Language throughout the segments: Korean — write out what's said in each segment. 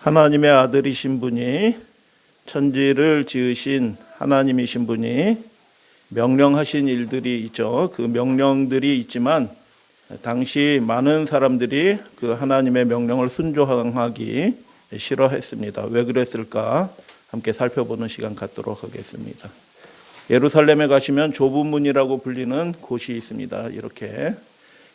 하나님의 아들이신 분이, 천지를 지으신 하나님이신 분이 명령하신 일들이 있죠. 그 명령들이 있지만 당시 많은 사람들이 그 하나님의 명령을 순종하기 싫어했습니다. 왜 그랬을까? 함께 살펴보는 시간 갖도록 하겠습니다. 예루살렘에 가시면 좁은 문이라고 불리는 곳이 있습니다. 이렇게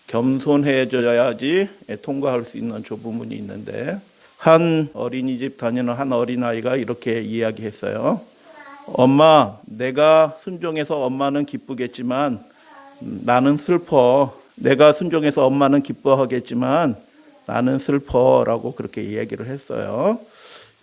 겸손해져야지 통과할 수 있는 좁은 문이 있는데, 한 어린이집 다니는 한 어린아이가 이렇게 이야기했어요. 엄마, 내가 순종해서 엄마는 기쁘겠지만 나는 슬퍼. 내가 순종해서 엄마는 기뻐하겠지만 나는 슬퍼라고 그렇게 이야기를 했어요.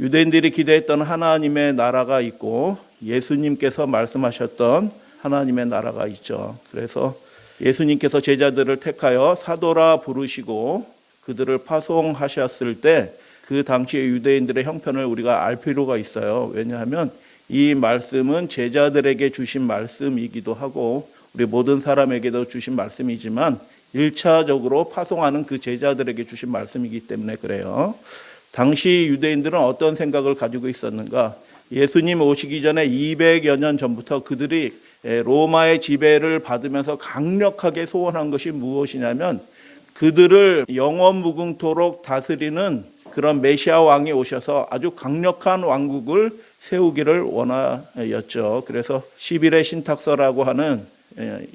유대인들이 기대했던 하나님의 나라가 있고 예수님께서 말씀하셨던 하나님의 나라가 있죠. 그래서 예수님께서 제자들을 택하여 사도라 부르시고 그들을 파송하셨을 때 그 당시의 유대인들의 형편을 우리가 알 필요가 있어요. 왜냐하면 이 말씀은 제자들에게 주신 말씀이기도 하고 우리 모든 사람에게도 주신 말씀이지만 1차적으로 파송하는 그 제자들에게 주신 말씀이기 때문에 그래요. 당시 유대인들은 어떤 생각을 가지고 있었는가? 예수님 오시기 전에 200여 년 전부터 그들이 로마의 지배를 받으면서 강력하게 소원한 것이 무엇이냐면 그들을 영원무궁토록 다스리는 그런 메시아 왕이 오셔서 아주 강력한 왕국을 세우기를 원하였죠. 그래서 11의 신탁서라고 하는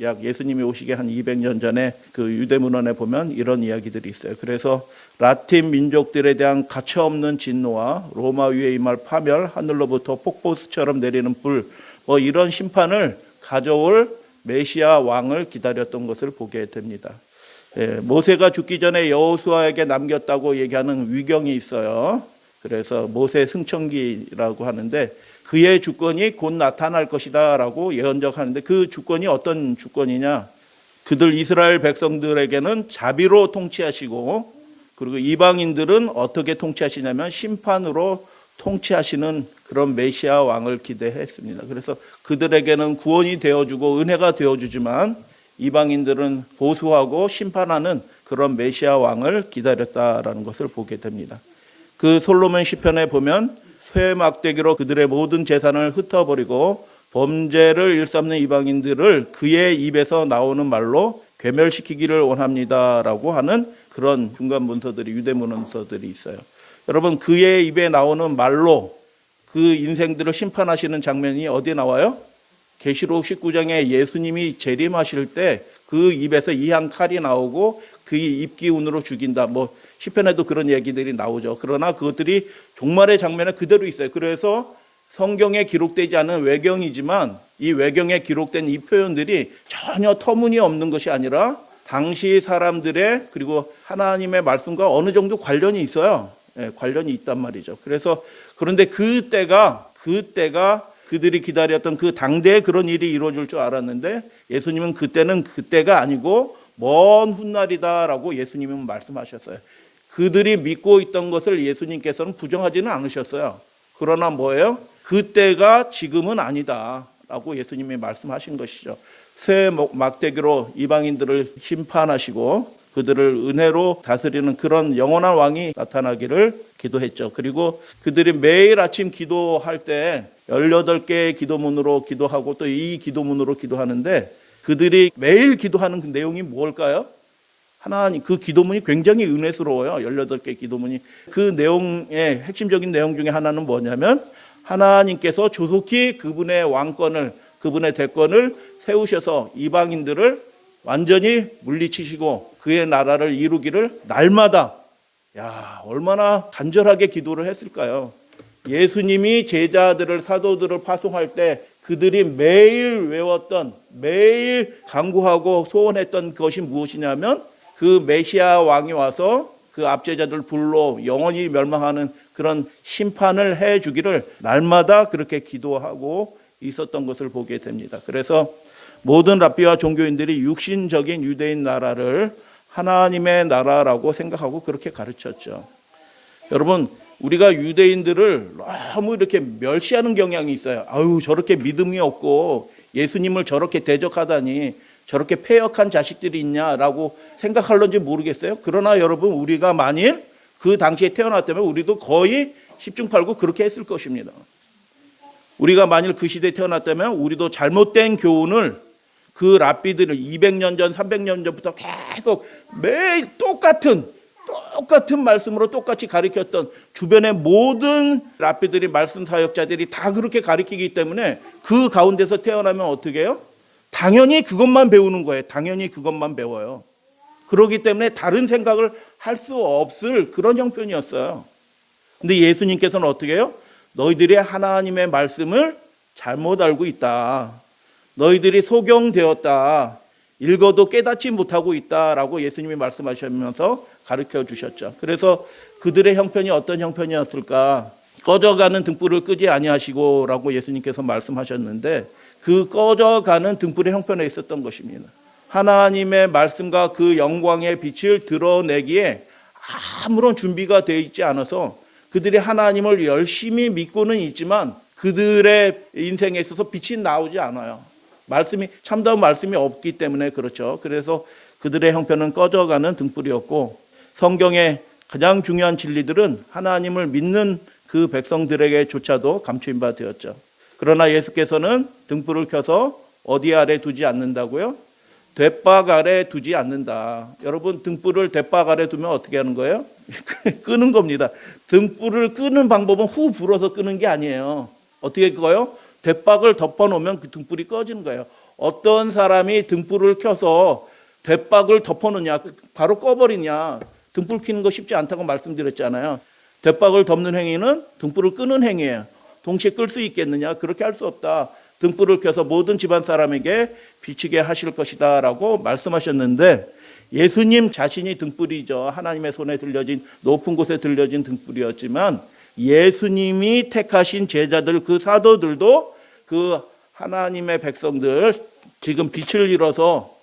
약 예수님이 오시기 한 200년 전에 그 유대문헌에 보면 이런 이야기들이 있어요. 그래서 라틴 민족들에 대한 가차없는 진노와 로마 위에 임할 파멸, 하늘로부터 폭포수처럼 내리는 불, 이런 심판을 가져올 메시아 왕을 기다렸던 것을 보게 됩니다. 모세가 죽기 전에 여호수아에게 남겼다고 얘기하는 위경이 있어요. 그래서 모세 승천기라고 하는데 그의 주권이 곧 나타날 것이다 라고 예언적하는데 그 주권이 어떤 주권이냐? 그들 이스라엘 백성들에게는 자비로 통치하시고 그리고 이방인들은 어떻게 통치하시냐면 심판으로 통치하시는 그런 메시아 왕을 기대했습니다. 그래서 그들에게는 구원이 되어주고 은혜가 되어주지만 이방인들은 보수하고 심판하는 그런 메시아 왕을 기다렸다라는 것을 보게 됩니다. 그 솔로몬 시편에 보면 쇠 막대기로 그들의 모든 재산을 흩어버리고 범죄를 일삼는 이방인들을 그의 입에서 나오는 말로 괴멸시키기를 원합니다라고 하는 그런 중간 문서들이 유대 문서들이 있어요. 여러분, 그의 입에 나오는 말로 그 인생들을 심판하시는 장면이 어디에 나와요? 계시록 19장에 예수님이 재림하실 때 그 입에서 이한 칼이 나오고 그의 입기운으로 죽인다. 시편에도 그런 얘기들이 나오죠. 그러나 그것들이 종말의 장면에 그대로 있어요. 그래서 성경에 기록되지 않은 외경이지만 이 외경에 기록된 이 표현들이 전혀 터무니없는 것이 아니라 당시 사람들의 그리고 하나님의 말씀과 어느 정도 관련이 있어요. 관련이 있단 말이죠. 그런데 그때가 그들이 기다렸던 그 당대에 그런 일이 이루어질 줄 알았는데 예수님은 그때는 그때가 아니고 먼 훗날이다라고 예수님은 말씀하셨어요. 그들이 믿고 있던 것을 예수님께서는 부정하지는 않으셨어요. 그러나 뭐예요? 그때가 지금은 아니다라고 예수님이 말씀하신 것이죠. 새 막대기로 이방인들을 심판하시고 그들을 은혜로 다스리는 그런 영원한 왕이 나타나기를 기도했죠. 그리고 그들이 매일 아침 기도할 때 18개의 기도문으로 기도하고 또 이 기도문으로 기도하는데 그들이 매일 기도하는 그 내용이 뭘까요? 하나님, 그 기도문이 굉장히 은혜스러워요. 18개 기도문이. 그 내용의 핵심적인 내용 중에 하나는 뭐냐면 하나님께서 조속히 그분의 왕권을, 그분의 대권을 세우셔서 이방인들을 완전히 물리치시고 그의 나라를 이루기를 날마다, 얼마나 간절하게 기도를 했을까요? 예수님이 제자들을, 사도들을 파송할 때 그들이 매일 외웠던, 매일 간구하고 소원했던 것이 무엇이냐면 그 메시아 왕이 와서 그 압제자들 불로 영원히 멸망하는 그런 심판을 해 주기를 날마다 그렇게 기도하고 있었던 것을 보게 됩니다. 그래서 모든 랍비와 종교인들이 육신적인 유대인 나라를 하나님의 나라라고 생각하고 그렇게 가르쳤죠. 여러분, 우리가 유대인들을 너무 이렇게 멸시하는 경향이 있어요. 저렇게 믿음이 없고 예수님을 저렇게 대적하다니 저렇게 패역한 자식들이 있냐라고 생각할런지 모르겠어요. 그러나 여러분, 우리가 만일 그 당시에 태어났다면 우리도 거의 10중 8구 그렇게 했을 것입니다. 우리가 만일 그 시대에 태어났다면 우리도 잘못된 교훈을 그 랍비들을 200년 전, 300년 전부터 계속 매일 똑같은 말씀으로 똑같이 가르쳤던 주변의 모든 랍비들이 말씀 사역자들이 다 그렇게 가르치기 때문에 그 가운데서 태어나면 어떻게 해요? 당연히 그것만 배우는 거예요. 당연히 그것만 배워요. 그렇기 때문에 다른 생각을 할 수 없을 그런 형편이었어요. 근데 예수님께서는 어떻게 해요? 너희들이 하나님의 말씀을 잘못 알고 있다. 너희들이 소경되었다. 읽어도 깨닫지 못하고 있다라고 예수님이 말씀하시면서 가르쳐 주셨죠. 그래서 그들의 형편이 어떤 형편이었을까? 꺼져가는 등불을 끄지 아니하시고라고 예수님께서 말씀하셨는데 그 꺼져가는 등불의 형편에 있었던 것입니다. 하나님의 말씀과 그 영광의 빛을 드러내기에 아무런 준비가 되어 있지 않아서 그들이 하나님을 열심히 믿고는 있지만 그들의 인생에 있어서 빛이 나오지 않아요. 말씀이 참다운 말씀이 없기 때문에 그렇죠. 그래서 그들의 형편은 꺼져가는 등불이었고 성경의 가장 중요한 진리들은 하나님을 믿는 그 백성들에게조차도 감추인 바 되었죠. 그러나 예수께서는 등불을 켜서 어디 아래 두지 않는다고요? 돛박 아래 두지 않는다. 여러분 등불을 돛박 아래 두면 어떻게 하는 거예요? 끄는 겁니다. 등불을 끄는 방법은 후 불어서 끄는 게 아니에요. 어떻게 끄어요? 돛박을 덮어놓으면 그 등불이 꺼지는 거예요. 어떤 사람이 등불을 켜서 돛박을 덮어놓냐, 바로 꺼버리냐. 등불 켜는 거 쉽지 않다고 말씀드렸잖아요. 돛박을 덮는 행위는 등불을 끄는 행위예요. 동시에 끌 수 있겠느냐? 그렇게 할 수 없다. 등불을 켜서 모든 집안 사람에게 비치게 하실 것이다 라고 말씀하셨는데 예수님 자신이 등불이죠. 하나님의 손에 들려진 높은 곳에 들려진 등불이었지만 예수님이 택하신 제자들 그 사도들도 그 하나님의 백성들 지금 빛을 잃어서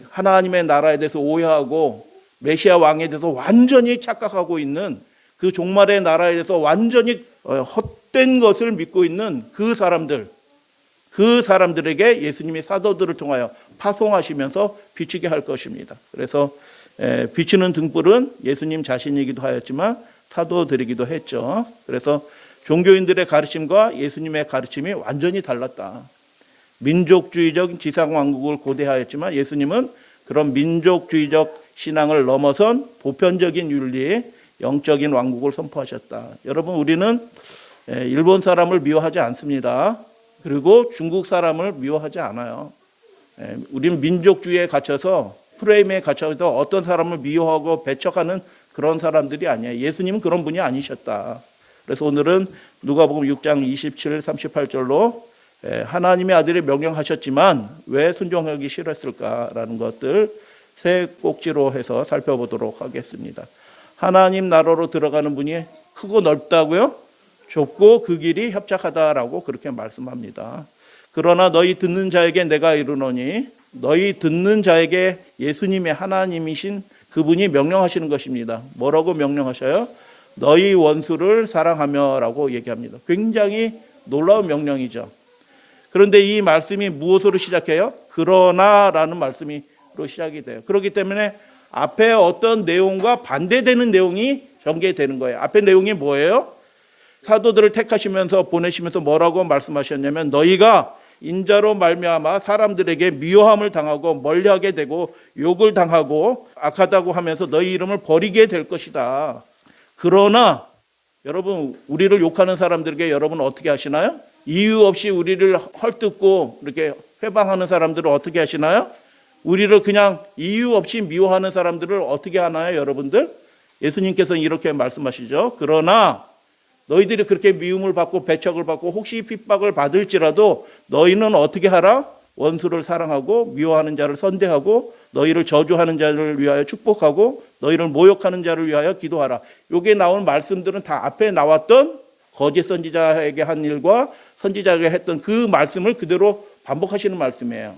하나님의 나라에 대해서 오해하고 메시아 왕에 대해서 완전히 착각하고 있는 그 종말의 나라에 대해서 완전히 헛된 것을 믿고 있는 그 사람들에게 예수님이 사도들을 통하여 파송하시면서 비추게 할 것입니다. 그래서 비추는 등불은 예수님 자신이기도 하였지만 사도들이기도 했죠. 그래서 종교인들의 가르침과 예수님의 가르침이 완전히 달랐다. 민족주의적 지상왕국을 고대하였지만 예수님은 그런 민족주의적 신앙을 넘어선 보편적인 윤리, 영적인 왕국을 선포하셨다. 여러분 우리는 일본 사람을 미워하지 않습니다. 그리고 중국 사람을 미워하지 않아요. 우리는 민족주의에 갇혀서 프레임에 갇혀서 어떤 사람을 미워하고 배척하는 그런 사람들이 아니에요. 예수님은 그런 분이 아니셨다. 그래서 오늘은 누가복음 6장 27, 38절로 하나님의 아들이 명령하셨지만 왜 순종하기 싫었을까라는 것들 세 꼭지로 해서 살펴보도록 하겠습니다. 하나님 나라로 들어가는 문이 크고 넓다고요? 좁고 그 길이 협착하다라고 그렇게 말씀합니다. 그러나 너희 듣는 자에게 내가 이르노니 너희 듣는 자에게 예수님의 하나님이신 그분이 명령하시는 것입니다. 뭐라고 명령하셔요? 너희 원수를 사랑하며라고 얘기합니다. 굉장히 놀라운 명령이죠. 그런데 이 말씀이 무엇으로 시작해요? 그러나라는 말씀으로 시작이 돼요. 그렇기 때문에 앞에 어떤 내용과 반대되는 내용이 전개되는 거예요. 앞에 내용이 뭐예요? 사도들을 택하시면서 보내시면서 뭐라고 말씀하셨냐면 너희가 인자로 말미암아 사람들에게 미워함을 당하고 멀리하게 되고 욕을 당하고 악하다고 하면서 너희 이름을 버리게 될 것이다. 그러나 여러분 우리를 욕하는 사람들에게 여러분 어떻게 하시나요? 이유 없이 우리를 헐뜯고 이렇게 회방하는 사람들을 어떻게 하시나요? 우리를 그냥 이유 없이 미워하는 사람들을 어떻게 하나요, 여러분들? 예수님께서는 이렇게 말씀하시죠. 그러나 너희들이 그렇게 미움을 받고 배척을 받고 혹시 핍박을 받을지라도 너희는 어떻게 하라? 원수를 사랑하고 미워하는 자를 선대하고 너희를 저주하는 자를 위하여 축복하고 너희를 모욕하는 자를 위하여 기도하라. 여기에 나온 말씀들은 다 앞에 나왔던 거짓 선지자에게 한 일과 선지자에게 했던 그 말씀을 그대로 반복하시는 말씀이에요.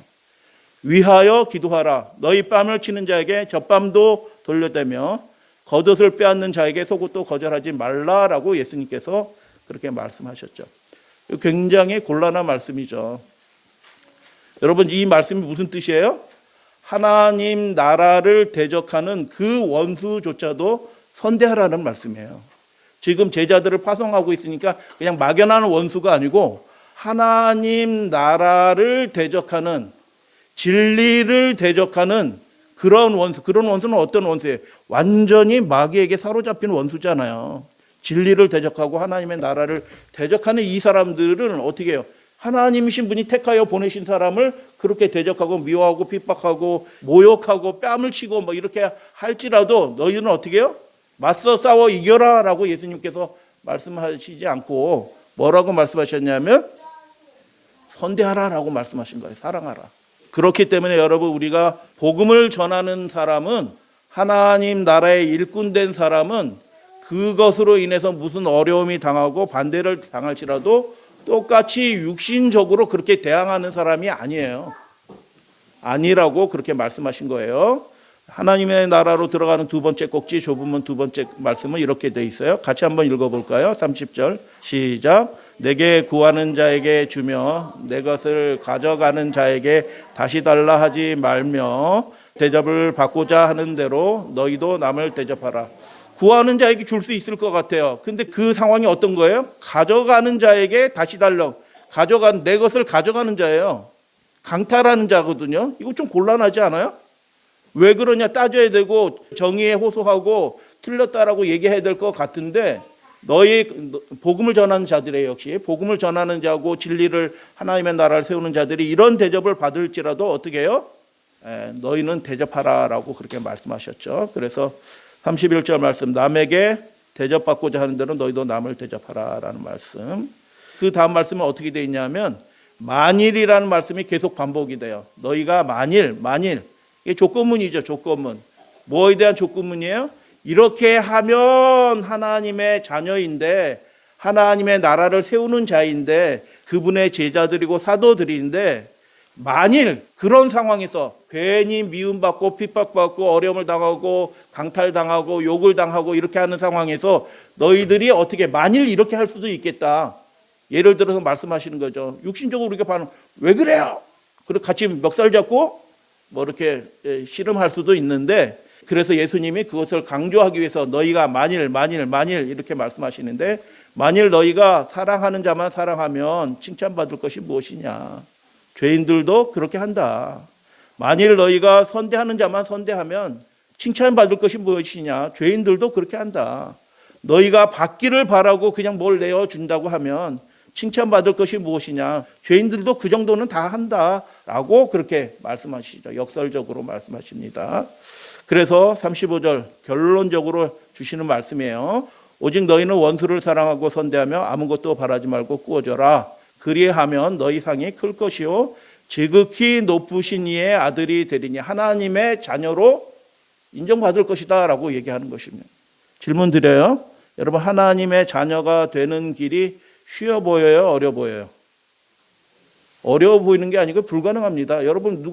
위하여 기도하라. 너희 뺨을 치는 자에게 젖밤도 돌려대며 겉옷을 빼앗는 자에게 속옷도 거절하지 말라라고 예수님께서 그렇게 말씀하셨죠. 굉장히 곤란한 말씀이죠. 여러분 이 말씀이 무슨 뜻이에요? 하나님 나라를 대적하는 그 원수조차도 선대하라는 말씀이에요. 지금 제자들을 파송하고 있으니까 그냥 막연한 원수가 아니고 하나님 나라를 대적하는, 진리를 대적하는 그런 원수. 그런 원수는 어떤 원수예요? 완전히 마귀에게 사로잡힌 원수잖아요. 진리를 대적하고 하나님의 나라를 대적하는 이 사람들은 어떻게 해요? 하나님이신 분이 택하여 보내신 사람을 그렇게 대적하고 미워하고 핍박하고 모욕하고 뺨을 치고 뭐 이렇게 할지라도 너희는 어떻게 해요? 맞서 싸워 이겨라 라고 예수님께서 말씀하시지 않고 뭐라고 말씀하셨냐면 선대하라 라고 말씀하신 거예요. 사랑하라. 그렇기 때문에 여러분, 우리가 복음을 전하는 사람은, 하나님 나라의 일꾼된 사람은 그것으로 인해서 무슨 어려움이 당하고 반대를 당할지라도 똑같이 육신적으로 그렇게 대항하는 사람이 아니에요. 아니라고 그렇게 말씀하신 거예요. 하나님의 나라로 들어가는 두 번째 꼭지, 좁으면 두 번째 말씀은 이렇게 돼 있어요. 같이 한번 읽어볼까요? 30절 시작. 내게 구하는 자에게 주며 내 것을 가져가는 자에게 다시 달라 하지 말며 대접을 받고자 하는 대로 너희도 남을 대접하라. 구하는 자에게 줄 수 있을 것 같아요. 근데 그 상황이 어떤 거예요? 가져가는 자에게 다시 달라. 내 것을 가져가는 자예요. 강탈하는 자거든요. 이거 좀 곤란하지 않아요? 왜 그러냐 따져야 되고 정의에 호소하고 틀렸다라고 얘기해야 될 것 같은데, 너희 복음을 전하는 자들의, 역시 복음을 전하는 자고 진리를, 하나님의 나라를 세우는 자들이 이런 대접을 받을지라도 어떻게 해요? 너희는 대접하라라고 그렇게 말씀하셨죠. 그래서 31절 말씀, 남에게 대접받고자 하는 대로 너희도 남을 대접하라라는 말씀. 그 다음 말씀은 어떻게 되어 있냐면 만일이라는 말씀이 계속 반복이 돼요. 너희가 만일, 이게 조건문이죠. 조건문. 뭐에 대한 조건문이에요? 이렇게 하면 하나님의 자녀인데, 하나님의 나라를 세우는 자인데, 그분의 제자들이고 사도들인데, 만일 그런 상황에서 괜히 미움받고 핍박받고 어려움을 당하고 강탈당하고 욕을 당하고 이렇게 하는 상황에서 너희들이 어떻게, 만일 이렇게 할 수도 있겠다. 예를 들어서 말씀하시는 거죠. 육신적으로 우리가 반응, 왜 그래요? 그리고 같이 멱살 잡고 뭐 이렇게 씨름할 수도 있는데, 그래서 예수님이 그것을 강조하기 위해서 너희가 만일 이렇게 말씀하시는데, 만일 너희가 사랑하는 자만 사랑하면 칭찬받을 것이 무엇이냐. 죄인들도 그렇게 한다. 만일 너희가 선대하는 자만 선대하면 칭찬받을 것이 무엇이냐. 죄인들도 그렇게 한다. 너희가 받기를 바라고 그냥 뭘 내어준다고 하면 칭찬받을 것이 무엇이냐. 죄인들도 그 정도는 다 한다라고 그렇게 말씀하시죠. 역설적으로 말씀하십니다. 그래서 35절 결론적으로 주시는 말씀이에요. 오직 너희는 원수를 사랑하고 선대하며 아무것도 바라지 말고 꾸어져라. 그리하면 너희 상이 클 것이요 지극히 높으신 이의 아들이 되리니 하나님의 자녀로 인정받을 것이다 라고 얘기하는 것입니다. 질문 드려요. 여러분, 하나님의 자녀가 되는 길이 쉬워 보여요? 어려 보여요? 어려워 보이는 게 아니고 불가능합니다. 여러분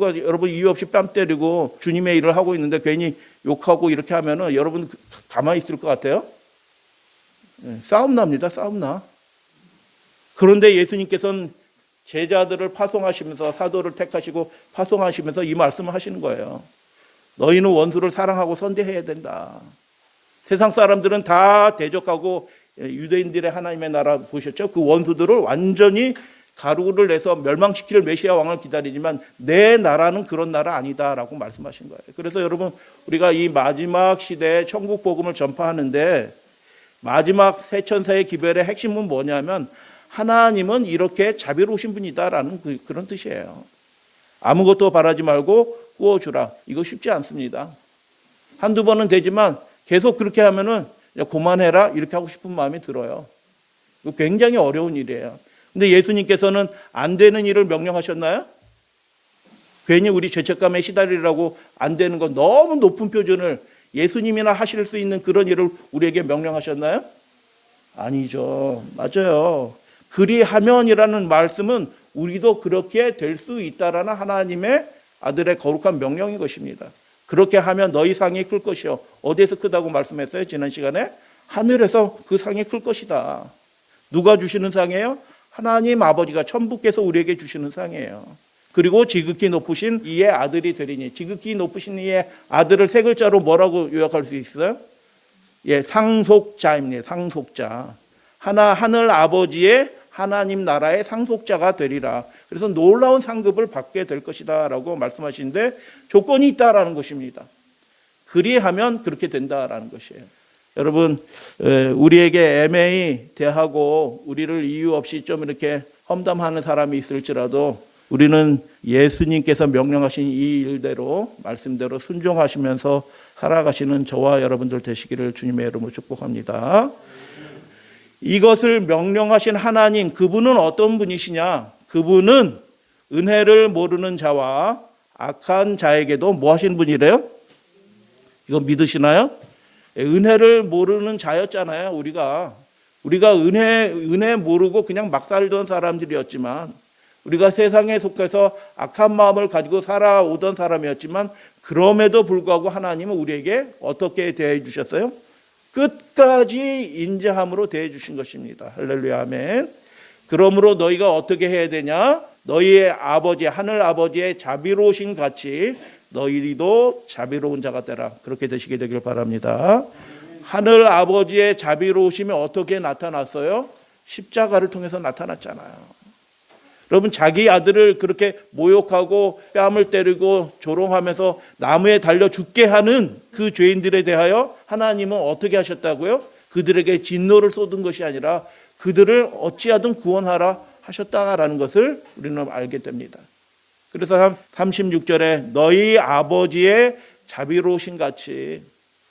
이유 없이 뺨 때리고 주님의 일을 하고 있는데 괜히 욕하고 이렇게 하면은 여러분 가만히 있을 것 같아요? 싸움 납니다. 싸움 나. 그런데 예수님께서는 제자들을 파송하시면서, 사도를 택하시고 파송하시면서 이 말씀을 하시는 거예요. 너희는 원수를 사랑하고 선대해야 된다. 세상 사람들은 다 대적하고, 유대인들의 하나님의 나라 보셨죠? 그 원수들을 완전히 가루를 내서 멸망시킬 메시아 왕을 기다리지만 내 나라는 그런 나라 아니다라고 말씀하신 거예요. 그래서 여러분, 우리가 이 마지막 시대에 천국 복음을 전파하는데 마지막 새 천사의 기별의 핵심은 뭐냐면 하나님은 이렇게 자비로우신 분이다라는 그런 뜻이에요. 아무것도 바라지 말고 구워주라. 이거 쉽지 않습니다. 한두 번은 되지만 계속 그렇게 하면은 그만해라 이렇게 하고 싶은 마음이 들어요. 이거 굉장히 어려운 일이에요. 근데 예수님께서는 안 되는 일을 명령하셨나요? 괜히 우리 죄책감에 시달리라고 안 되는 건 너무 높은 표준을 예수님이나 하실 수 있는 그런 일을 우리에게 명령하셨나요? 아니죠. 맞아요. 그리하면이라는 말씀은 우리도 그렇게 될 수 있다라는 하나님의 아들의 거룩한 명령인 것입니다. 그렇게 하면 너희 상이 클 것이요. 어디에서 크다고 말씀했어요? 지난 시간에? 하늘에서 그 상이 클 것이다. 누가 주시는 상이에요? 하나님 아버지가 천부께서 우리에게 주시는 상이에요. 그리고 지극히 높으신 이의 아들이 되리니, 지극히 높으신 이의 아들을 세 글자로 뭐라고 요약할 수 있어요? 예, 상속자입니다. 상속자. 하늘 아버지의 하나님 나라의 상속자가 되리라. 그래서 놀라운 상급을 받게 될 것이다 라고 말씀하시는데 조건이 있다라는 것입니다. 그리하면 그렇게 된다라는 것이에요. 여러분, 우리에게 애매히 대하고 우리를 이유 없이 좀 이렇게 험담하는 사람이 있을지라도 우리는 예수님께서 명령하신 이 일대로 말씀대로 순종하시면서 살아가시는 저와 여러분들 되시기를 주님의 이름으로 축복합니다. 이것을 명령하신 하나님, 그분은 어떤 분이시냐? 그분은 은혜를 모르는 자와 악한 자에게도 뭐 하시는 분이래요? 이거 믿으시나요? 은혜를 모르는 자였잖아요. 우리가 은혜 모르고 그냥 막 살던 사람들이었지만, 우리가 세상에 속해서 악한 마음을 가지고 살아오던 사람이었지만, 그럼에도 불구하고 하나님은 우리에게 어떻게 대해 주셨어요? 끝까지 인자함으로 대해 주신 것입니다. 할렐루야, 아멘. 그러므로 너희가 어떻게 해야 되냐? 너희의 아버지, 하늘 아버지의 자비로우신 같이 너희도 자비로운 자가 되라. 그렇게 되시게 되길 바랍니다. 하늘 아버지의 자비로우심이 어떻게 나타났어요? 십자가를 통해서 나타났잖아요. 여러분, 자기 아들을 그렇게 모욕하고 뺨을 때리고 조롱하면서 나무에 달려 죽게 하는 그 죄인들에 대하여 하나님은 어떻게 하셨다고요? 그들에게 진노를 쏟은 것이 아니라 그들을 어찌하든 구원하라 하셨다라는 것을 우리는 알게 됩니다. 그래서 36절에 너희 아버지의 자비로우신 같이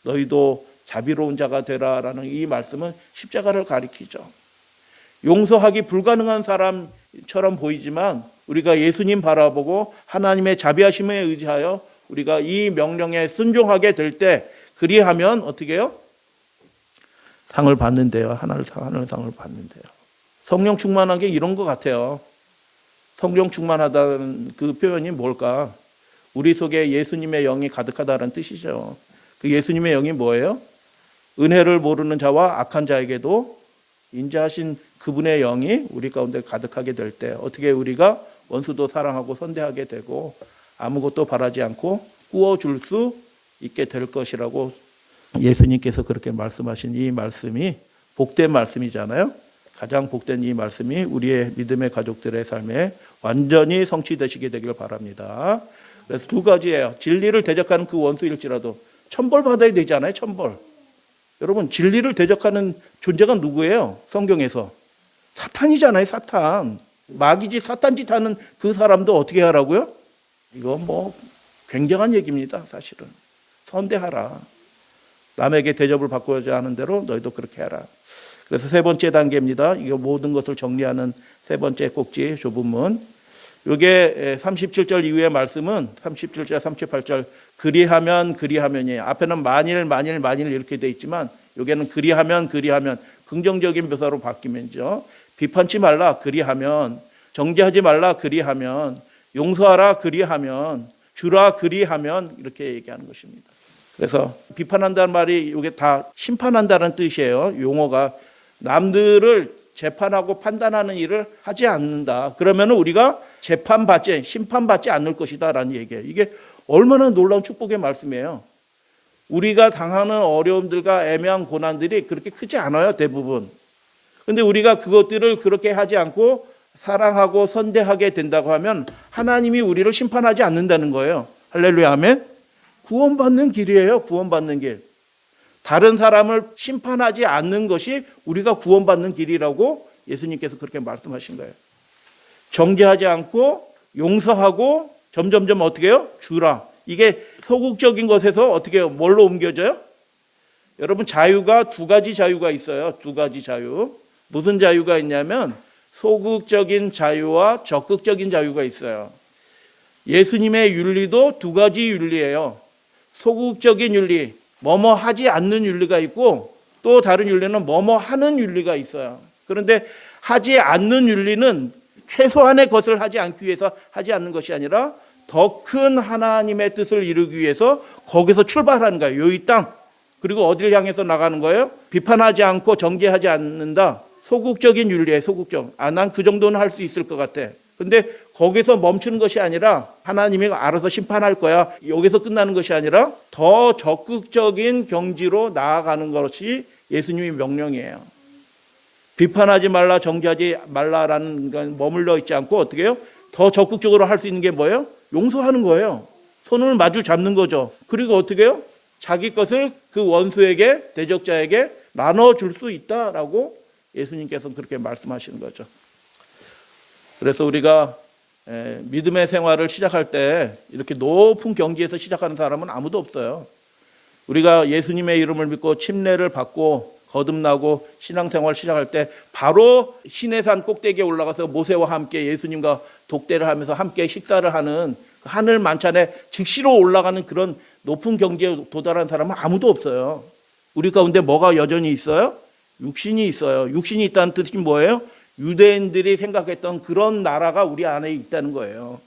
너희도 자비로운 자가 되라라는 이 말씀은 십자가를 가리키죠. 용서하기 불가능한 사람처럼 보이지만 우리가 예수님 바라보고 하나님의 자비하심에 의지하여 우리가 이 명령에 순종하게 될 때, 그리하면 어떻게 해요? 상을 받는데요. 하늘상을 받는데요. 성령 충만한 게 이런 것 같아요. 성령 충만하다는 그 표현이 뭘까? 우리 속에 예수님의 영이 가득하다는 뜻이죠. 그 예수님의 영이 뭐예요? 은혜를 모르는 자와 악한 자에게도 인자하신 그분의 영이 우리 가운데 가득하게 될 때 어떻게 우리가 원수도 사랑하고 선대하게 되고 아무것도 바라지 않고 꾸어줄 수 있게 될 것이라고 예수님께서 그렇게 말씀하신 이 말씀이 복된 말씀이잖아요. 가장 복된 이 말씀이 우리의 믿음의 가족들의 삶에 완전히 성취되시게 되길 바랍니다. 그래서 두 가지예요. 진리를 대적하는 그 원수일지라도 천벌 받아야 되잖아요. 천벌. 여러분, 진리를 대적하는 존재가 누구예요? 성경에서 사탄이잖아요. 사탄. 마귀짓 사탄짓 하는 그 사람도 어떻게 하라고요? 이거 뭐 굉장한 얘기입니다. 사실은 선대하라. 남에게 대접을 받고자 하는 대로 너희도 그렇게 해라. 그래서 세 번째 단계입니다. 이거 모든 것을 정리하는 세 번째 꼭지 조분문. 이게 37절 이후의 말씀은 37절, 38절 그리하면이 앞에는 만일 이렇게 돼 있지만 여기는 그리하면 긍정적인 묘사로 바뀌면죠. 비판치 말라 그리하면, 정죄하지 말라 그리하면, 용서하라 그리하면, 주라 그리하면 이렇게 얘기하는 것입니다. 그래서 비판한다는 말이 이게 다 심판한다는 뜻이에요. 용어가 남들을 재판하고 판단하는 일을 하지 않는다. 그러면 우리가 재판받지, 심판받지 않을 것이다 라는 얘기예요. 이게 얼마나 놀라운 축복의 말씀이에요. 우리가 당하는 어려움들과 애매한 고난들이 그렇게 크지 않아요, 대부분. 근데 우리가 그것들을 그렇게 하지 않고 사랑하고 선대하게 된다고 하면 하나님이 우리를 심판하지 않는다는 거예요. 할렐루야, 아멘. 구원받는 길이에요, 구원받는 길. 다른 사람을 심판하지 않는 것이 우리가 구원받는 길이라고 예수님께서 그렇게 말씀하신 거예요. 정죄하지 않고 용서하고 점점점 어떻게 해요? 주라. 이게 소극적인 것에서 어떻게 해요? 뭘로 옮겨져요? 여러분, 자유가 두 가지 자유가 있어요. 두 가지 자유. 무슨 자유가 있냐면 소극적인 자유와 적극적인 자유가 있어요. 예수님의 윤리도 두 가지 윤리예요. 소극적인 윤리, 뭐뭐 하지 않는 윤리가 있고 또 다른 윤리는 뭐뭐 하는 윤리가 있어요. 그런데 하지 않는 윤리는 최소한의 것을 하지 않기 위해서 하지 않는 것이 아니라 더 큰 하나님의 뜻을 이루기 위해서 거기서 출발하는 거예요. 이 땅. 그리고 어디를 향해서 나가는 거예요? 비판하지 않고 정죄하지 않는다. 소극적인 윤리예요. 소극적. 난 그 정도는 할 수 있을 것 같아. 근데 거기서 멈추는 것이 아니라 하나님이 알아서 심판할 거야. 여기서 끝나는 것이 아니라 더 적극적인 경지로 나아가는 것이 예수님의 명령이에요. 비판하지 말라, 정죄하지 말라라는 건 머물러 있지 않고 어떻게 해요? 더 적극적으로 할 수 있는 게 뭐예요? 용서하는 거예요. 손을 마주 잡는 거죠. 그리고 어떻게 해요? 자기 것을 그 원수에게, 대적자에게 나눠줄 수 있다라고 예수님께서는 그렇게 말씀하시는 거죠. 그래서 우리가 믿음의 생활을 시작할 때 이렇게 높은 경지에서 시작하는 사람은 아무도 없어요. 우리가 예수님의 이름을 믿고 침례를 받고 거듭나고 신앙생활 시작할 때 바로 시내산 꼭대기에 올라가서 모세와 함께 예수님과 독대를 하면서 함께 식사를 하는 하늘 만찬에 즉시로 올라가는 그런 높은 경지에 도달한 사람은 아무도 없어요. 우리 가운데 뭐가 여전히 있어요? 육신이 있어요. 육신이 있다는 뜻이 뭐예요? 유대인들이 생각했던 그런 나라가 우리 안에 있다는 거예요.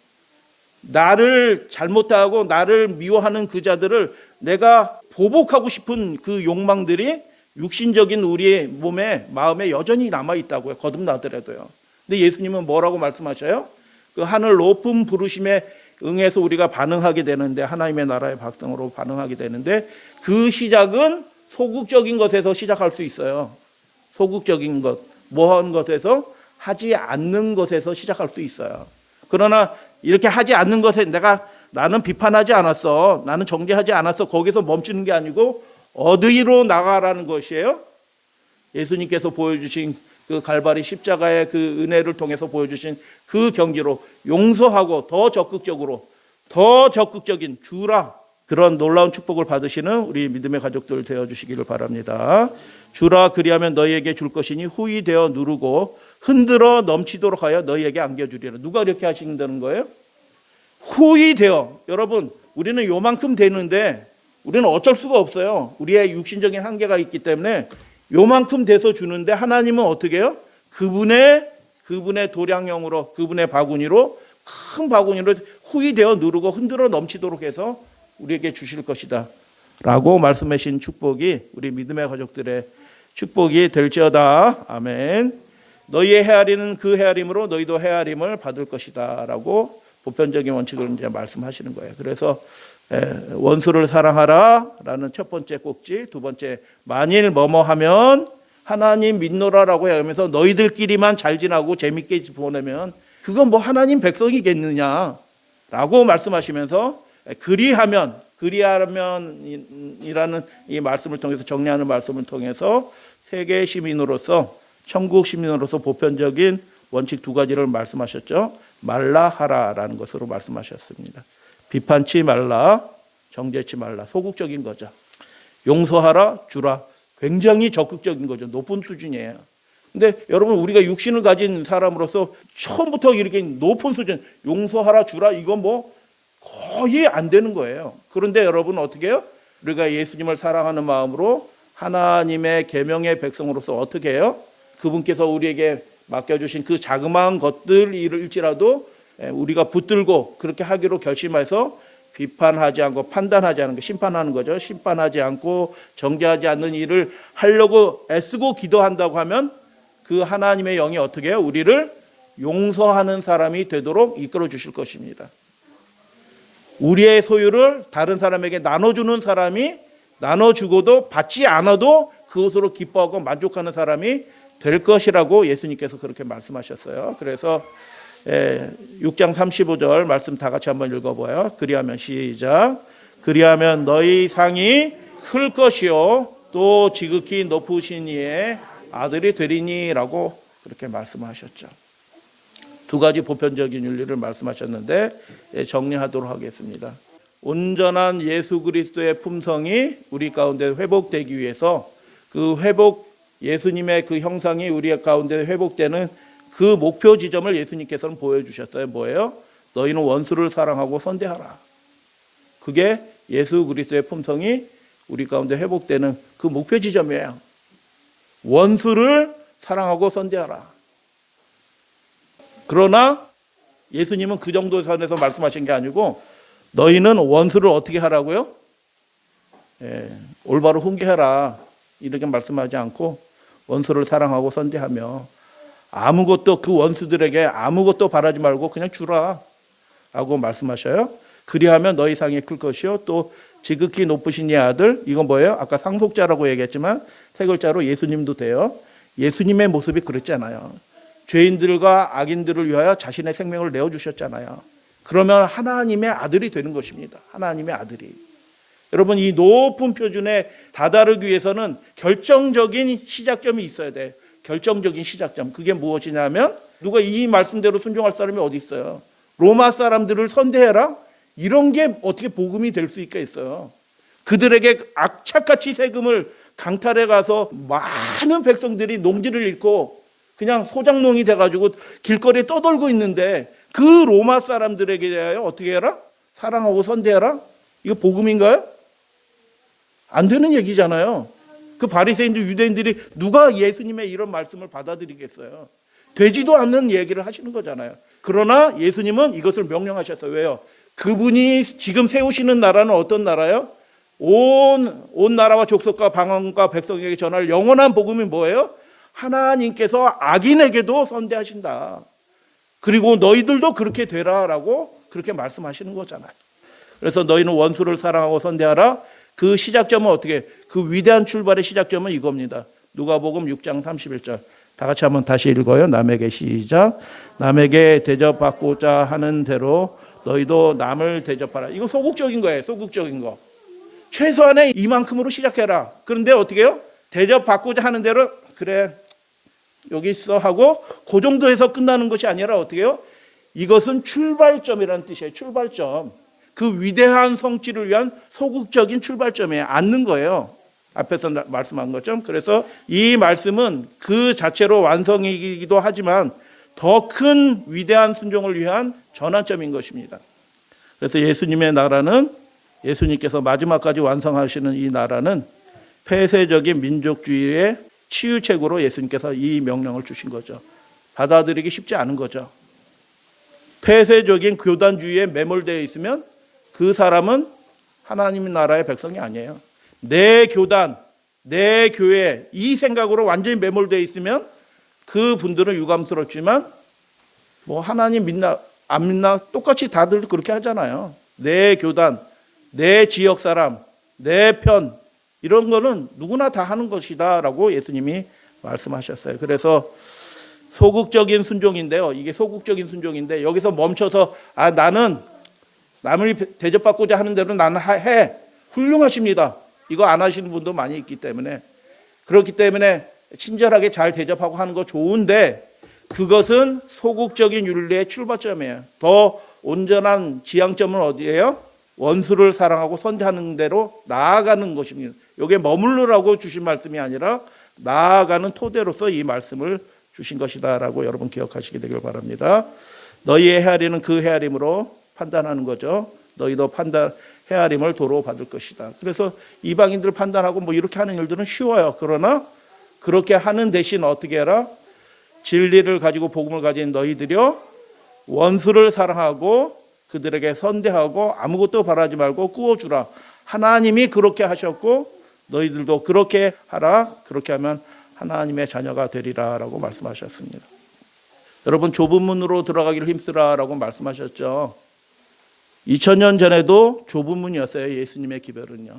나를 잘못하고 나를 미워하는 그 자들을 내가 보복하고 싶은 그 욕망들이 육신적인 우리의 몸에 마음에 여전히 남아있다고요. 거듭나더라도요. 근데 예수님은 뭐라고 말씀하셔요? 그 하늘 높은 부르심에 응해서 우리가 반응하게 되는데, 하나님의 나라의 백성으로 반응하게 되는데, 그 시작은 소극적인 것에서 시작할 수 있어요. 소극적인 것, 뭐한 것에서, 하지 않는 것에서 시작할 수 있어요. 그러나 이렇게 하지 않는 것에 나는 비판하지 않았어, 나는 정죄하지 않았어, 거기서 멈추는 게 아니고 어디로 나가라는 것이에요? 예수님께서 보여주신 그 갈바리 십자가의 그 은혜를 통해서 보여주신 그 경지로 용서하고 더 적극적인 주라, 그런 놀라운 축복을 받으시는 우리 믿음의 가족들 되어주시기를 바랍니다. 주라, 그리하면 너희에게 줄 것이니 후히 되어 누르고 흔들어 넘치도록 하여 너희에게 안겨주리라. 누가 이렇게 하신다는 거예요? 후히 되어. 여러분, 우리는 요만큼 되는데 우리는 어쩔 수가 없어요. 우리의 육신적인 한계가 있기 때문에 요만큼 돼서 주는데, 하나님은 어떻게 해요? 그분의 도량형으로, 그분의 바구니로, 큰 바구니로 후히 되어 누르고 흔들어 넘치도록 해서 우리에게 주실 것이다 라고 말씀하신 축복이 우리 믿음의 가족들의 축복이 될지어다. 아멘. 너희의 헤아리는 그 헤아림으로 너희도 헤아림을 받을 것이다 라고 보편적인 원칙을 이제 말씀하시는 거예요. 그래서 원수를 사랑하라 라는 첫 번째 꼭지, 두 번째, 만일 뭐뭐하면 하나님 믿노라라고 하면서 너희들끼리만 잘 지나고 재밌게 보내면 그건 뭐 하나님 백성이겠느냐 라고 말씀하시면서 그리하면이라는 이 말씀을 통해서, 정리하는 말씀을 통해서 세계 시민으로서, 천국 시민으로서 보편적인 원칙 두 가지를 말씀하셨죠. 말라 하라라는 것으로 말씀하셨습니다. 비판치 말라, 정죄치 말라. 소극적인 거죠. 용서하라, 주라. 굉장히 적극적인 거죠. 높은 수준이에요. 근데 여러분, 우리가 육신을 가진 사람으로서 처음부터 이렇게 높은 수준, 용서하라, 주라, 이건 뭐 거의 안 되는 거예요. 그런데 여러분 어떻게 해요? 우리가 예수님을 사랑하는 마음으로 하나님의 계명의 백성으로서 어떻게 해요? 그분께서 우리에게 맡겨주신 그 자그마한 것들일지라도 우리가 붙들고 그렇게 하기로 결심해서 비판하지 않고 판단하지 않는 거, 심판하는 거죠. 심판하지 않고 정죄하지 않는 일을 하려고 애쓰고 기도한다고 하면 그 하나님의 영이 어떻게 해요? 우리를 용서하는 사람이 되도록 이끌어 주실 것입니다. 우리의 소유를 다른 사람에게 나눠주는 사람이, 나눠주고도 받지 않아도 그것으로 기뻐하고 만족하는 사람이 될 것이라고 예수님께서 그렇게 말씀하셨어요. 그래서 6장 35절 말씀 다 같이 한번 읽어봐요. 그리하면, 시작. 그리하면 너희 상이 클 것이요 또 지극히 높으신 이의 아들이 되리니 라고 그렇게 말씀하셨죠. 두 가지 보편적인 윤리를 말씀하셨는데 정리하도록 하겠습니다. 온전한 예수 그리스도의 품성이 우리 가운데 회복되기 위해서, 그 회복, 예수님의 그 형상이 우리 가운데 회복되는 그 목표 지점을 예수님께서는 보여주셨어요. 뭐예요? 너희는 원수를 사랑하고 선대하라. 그게 예수 그리스도의 품성이 우리 가운데 회복되는 그 목표 지점이에요. 원수를 사랑하고 선대하라. 그러나 예수님은 그 정도 선에서 말씀하신 게 아니고, 너희는 원수를 어떻게 하라고요? 올바로 훈계하라 이렇게 말씀하지 않고 원수를 사랑하고 선대하며 아무것도 그 원수들에게 아무것도 바라지 말고 그냥 주라 라고 말씀하셔요. 그리하면 너희 상이 클 것이요 또 지극히 높으신 이 아들, 이건 뭐예요? 아까 상속자라고 얘기했지만 세 글자로 예수님도 돼요. 예수님의 모습이 그랬잖아요. 죄인들과 악인들을 위하여 자신의 생명을 내어주셨잖아요. 그러면 하나님의 아들이 되는 것입니다. 하나님의 아들이. 여러분, 이 높은 표준에 다다르기 위해서는 결정적인 시작점이 있어야 돼. 결정적인 시작점. 그게 무엇이냐면 누가 이 말씀대로 순종할 사람이 어디 있어요? 로마 사람들을 선대해라? 이런 게 어떻게 복음이 될 수 있겠어요? 그들에게 악착같이 세금을 강탈해 가서 많은 백성들이 농지를 잃고 그냥 소장농이 돼가지고 길거리에 떠돌고 있는데 그 로마 사람들에게 대하여 어떻게 해라? 사랑하고 선대해라? 이거 복음인가요? 안 되는 얘기잖아요. 그 바리새인들 유대인들이 누가 예수님의 이런 말씀을 받아들이겠어요? 되지도 않는 얘기를 하시는 거잖아요. 그러나 예수님은 이것을 명령하셨어요. 왜요? 그분이 지금 세우시는 나라는 어떤 나라요? 온 나라와 족속과 방언과 백성에게 전할 영원한 복음이 뭐예요? 하나님께서 악인에게도 선대하신다. 그리고 너희들도 그렇게 되라라고 그렇게 말씀하시는 거잖아요. 그래서 너희는 원수를 사랑하고 선대하라. 그 시작점은 어떻게? 그 위대한 출발의 시작점은 이겁니다. 누가복음 6장 31절. 다 같이 한번 다시 읽어요. 남에게 시작. 남에게 대접받고자 하는 대로 너희도 남을 대접하라. 이거 소극적인 거예요. 소극적인 거. 최소한의 이만큼으로 시작해라. 그런데 어떻게 해요? 대접받고자 하는 대로 그래 여기 있어 하고 그 정도에서 끝나는 것이 아니라 어떻게 해요? 이것은 출발점이라는 뜻이에요. 출발점. 그 위대한 성취를 위한 소극적인 출발점에 앉는 거예요. 앞에서 말씀한 것처럼. 그래서 이 말씀은 그 자체로 완성이기도 하지만 더 큰 위대한 순종을 위한 전환점인 것입니다. 그래서 예수님의 나라는 예수님께서 마지막까지 완성하시는 이 나라는 폐쇄적인 민족주의의 치유책으로 예수님께서 이 명령을 주신 거죠. 받아들이기 쉽지 않은 거죠. 폐쇄적인 교단주의에 매몰되어 있으면 그 사람은 하나님 나라의 백성이 아니에요. 내 교단, 내 교회 이 생각으로 완전히 매몰되어 있으면 그 분들은 유감스럽지만 뭐 하나님 믿나 안 믿나 똑같이 다들 그렇게 하잖아요. 내 교단, 내 지역 사람, 내 편 이런 거는 누구나 다 하는 것이다 라고 예수님이 말씀하셨어요. 그래서 소극적인 순종인데요. 이게 소극적인 순종인데 여기서 멈춰서 나는 남을 대접받고자 하는 대로 나는 해. 훌륭하십니다. 이거 안 하시는 분도 많이 있기 때문에 그렇기 때문에 친절하게 잘 대접하고 하는 거 좋은데 그것은 소극적인 윤리의 출발점이에요. 더 온전한 지향점은 어디예요? 원수를 사랑하고 선대하는 대로 나아가는 것입니다. 이게 머물르라고 주신 말씀이 아니라 나아가는 토대로서 이 말씀을 주신 것이다라고 여러분 기억하시게 되길 바랍니다. 너희의 헤아리는 그 헤아림으로 판단하는 거죠. 너희도 헤아림을 도로 받을 것이다. 그래서 이방인들 판단하고 뭐 이렇게 하는 일들은 쉬워요. 그러나 그렇게 하는 대신 어떻게 해라? 진리를 가지고 복음을 가진 너희들이요 원수를 사랑하고 그들에게 선대하고 아무것도 바라지 말고 구워주라. 하나님이 그렇게 하셨고 너희들도 그렇게 하라. 그렇게 하면 하나님의 자녀가 되리라 라고 말씀하셨습니다. 여러분 좁은 문으로 들어가기를 힘쓰라라고 말씀하셨죠. 2000년 전에도 좁은 문이었어요. 예수님의 기별은요.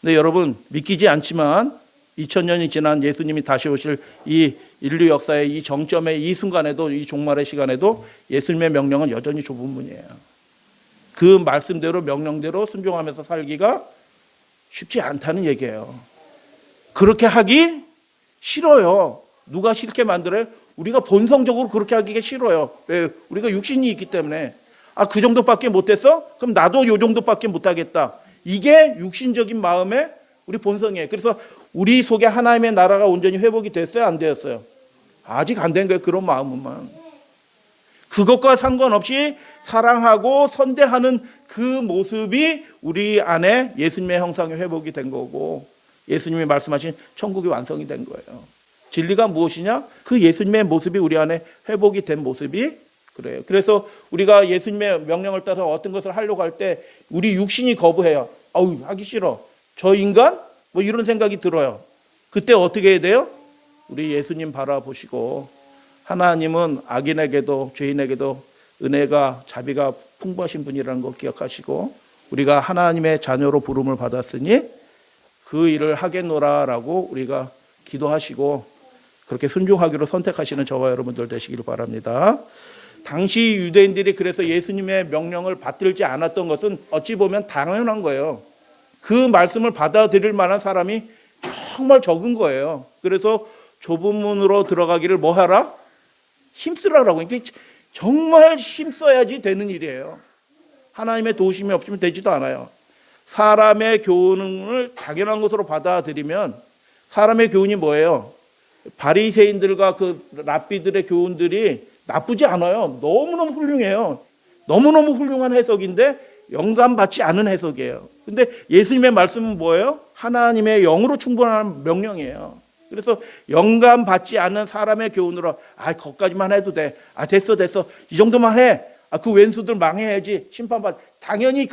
근데 여러분 믿기지 않지만 2000년이 지난 예수님이 다시 오실 이 인류 역사의 이 정점의 이 순간에도 이 종말의 시간에도 예수님의 명령은 여전히 좁은 문이에요. 그 말씀대로 명령대로 순종하면서 살기가 쉽지 않다는 얘기예요. 그렇게 하기 싫어요. 누가 싫게 만들어요? 우리가 본성적으로 그렇게 하기가 싫어요. 왜? 우리가 육신이 있기 때문에. 그 정도밖에 못했어? 그럼 나도 요 정도밖에 못하겠다. 이게 육신적인 마음의 우리 본성이에요. 그래서 우리 속에 하나님의 나라가 온전히 회복이 됐어요? 안 되었어요? 아직 안 된 거예요. 그런 마음만. 그것과 상관없이 사랑하고 선대하는 그 모습이 우리 안에 예수님의 형상이 회복이 된 거고 예수님이 말씀하신 천국이 완성이 된 거예요. 진리가 무엇이냐? 그 예수님의 모습이 우리 안에 회복이 된 모습이 그래요. 그래서 우리가 예수님의 명령을 따라 어떤 것을 하려고 할 때 우리 육신이 거부해요. 하기 싫어. 저 인간? 뭐 이런 생각이 들어요. 그때 어떻게 해야 돼요? 우리 예수님 바라보시고 하나님은 악인에게도 죄인에게도 은혜가 자비가 풍부하신 분이라는 거 기억하시고 우리가 하나님의 자녀로 부름을 받았으니 그 일을 하겠노라라고 우리가 기도하시고 그렇게 순종하기로 선택하시는 저와 여러분들 되시길 바랍니다. 당시 유대인들이 그래서 예수님의 명령을 받들지 않았던 것은 어찌 보면 당연한 거예요. 그 말씀을 받아들일 만한 사람이 정말 적은 거예요. 그래서 좁은 문으로 들어가기를 뭐 하라? 힘쓰라라고. 이게 정말 힘써야지 되는 일이에요. 하나님의 도우심이 없으면 되지도 않아요. 사람의 교훈을 당연한 것으로 받아들이면 사람의 교훈이 뭐예요? 바리새인들과 그 랍비들의 교훈들이 나쁘지 않아요. 너무너무 훌륭해요. 너무너무 훌륭한 해석인데 영감받지 않은 해석이에요. 근데 예수님의 말씀은 뭐예요? 하나님의 영으로 충분한 명령이에요. 그래서 영감받지 않는 사람의 교훈으로 거기까지만 해도 돼. 됐어. 이 정도만 해. 그 왼수들 망해야지. 심판받. 당연히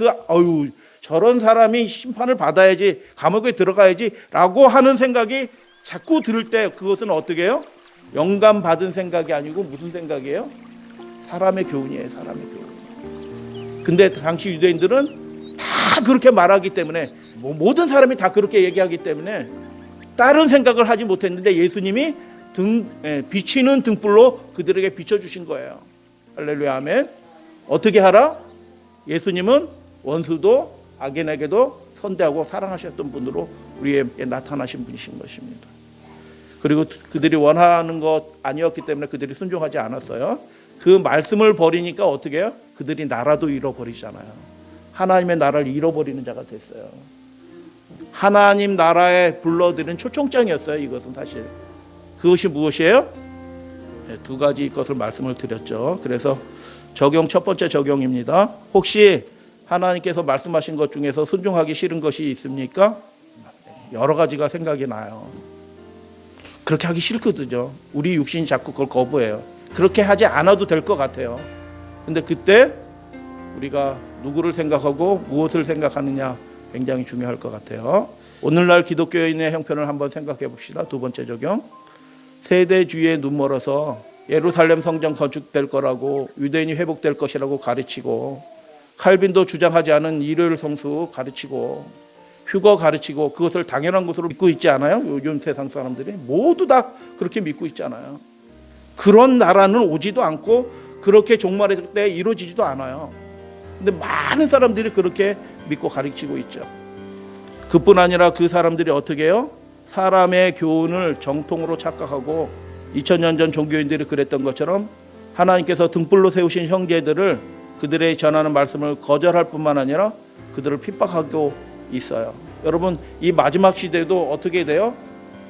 저런 사람이 심판을 받아야지. 감옥에 들어가야지. 라고 하는 생각이 자꾸 들을 때 그것은 어떻게 해요? 영감받은 생각이 아니고 무슨 생각이에요? 사람의 교훈이에요. 사람의 교훈. 근데 당시 유대인들은 다 그렇게 말하기 때문에 모든 사람이 다 그렇게 얘기하기 때문에 다른 생각을 하지 못했는데 예수님이 비치는 등불로 그들에게 비춰주신 거예요. 할렐루야 아멘. 어떻게 하라? 예수님은 원수도 악인에게도 선대하고 사랑하셨던 분으로 우리에게 나타나신 분이신 것입니다. 그리고 그들이 원하는 것 아니었기 때문에 그들이 순종하지 않았어요. 그 말씀을 버리니까 어떻게 해요? 그들이 나라도 잃어버리잖아요. 하나님의 나라를 잃어버리는 자가 됐어요. 하나님 나라에 불러들인 초청장이었어요. 이것은 사실. 그것이 무엇이에요? 두 가지 것을 말씀을 드렸죠. 그래서 첫 번째 적용입니다. 혹시 하나님께서 말씀하신 것 중에서 순종하기 싫은 것이 있습니까? 여러 가지가 생각이 나요. 그렇게 하기 싫거든요. 우리 육신이 자꾸 그걸 거부해요. 그렇게 하지 않아도 될 것 같아요. 근데 그때 우리가 누구를 생각하고 무엇을 생각하느냐 굉장히 중요할 것 같아요. 오늘날 기독교인의 형편을 한번 생각해 봅시다. 두 번째 적용. 세대주의에 눈멀어서 예루살렘 성전 건축될 거라고 유대인이 회복될 것이라고 가르치고 칼빈도 주장하지 않은 일요일 성수 가르치고 휴거 가르치고 그것을 당연한 것으로 믿고 있지 않아요? 요즘 세상 사람들이 모두 다 그렇게 믿고 있잖아요. 그런 나라는 오지도 않고 그렇게 종말의 때 이루어지지도 않아요. 근데 많은 사람들이 그렇게 믿고 가르치고 있죠. 그뿐 아니라 그 사람들이 어떻게 해요? 사람의 교훈을 정통으로 착각하고 2000년 전 종교인들이 그랬던 것처럼 하나님께서 등불로 세우신 형제들을 그들의 전하는 말씀을 거절할 뿐만 아니라 그들을 핍박하고 있어요. 여러분 이 마지막 시대도 어떻게 돼요?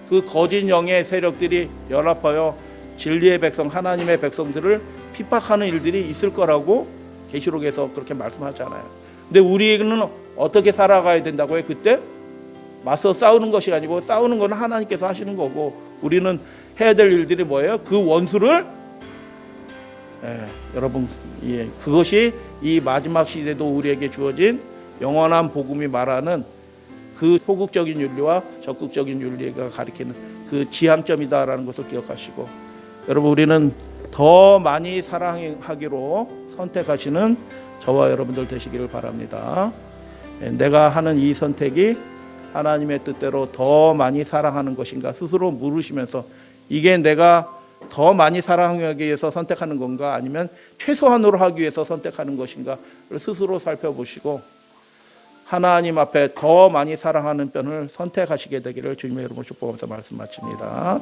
그 거짓 영의 세력들이 연합하여 진리의 백성 하나님의 백성들을 핍박하는 일들이 있을 거라고 계시록에서 그렇게 말씀하잖아요. 근데 우리는 어떻게 살아가야 된다고요? 그때 맞서 싸우는 것이 아니고 싸우는 건 하나님께서 하시는 거고 우리는 해야 될 일들이 뭐예요? 그 원수를 여러분 그것이 이 마지막 시대도 우리에게 주어진 영원한 복음이 말하는 그 소극적인 윤리와 적극적인 윤리가 가리키는 그 지향점이다라는 것을 기억하시고 여러분 우리는 더 많이 사랑하기로 선택하시는 저와 여러분들 되시기를 바랍니다. 내가 하는 이 선택이 하나님의 뜻대로 더 많이 사랑하는 것인가 스스로 물으시면서 이게 내가 더 많이 사랑하기 위해서 선택하는 건가 아니면 최소한으로 하기 위해서 선택하는 것인가를 스스로 살펴보시고 하나님 앞에 더 많이 사랑하는 편을 선택하시게 되기를 주님의 이름으로 축복하면서 말씀 마칩니다.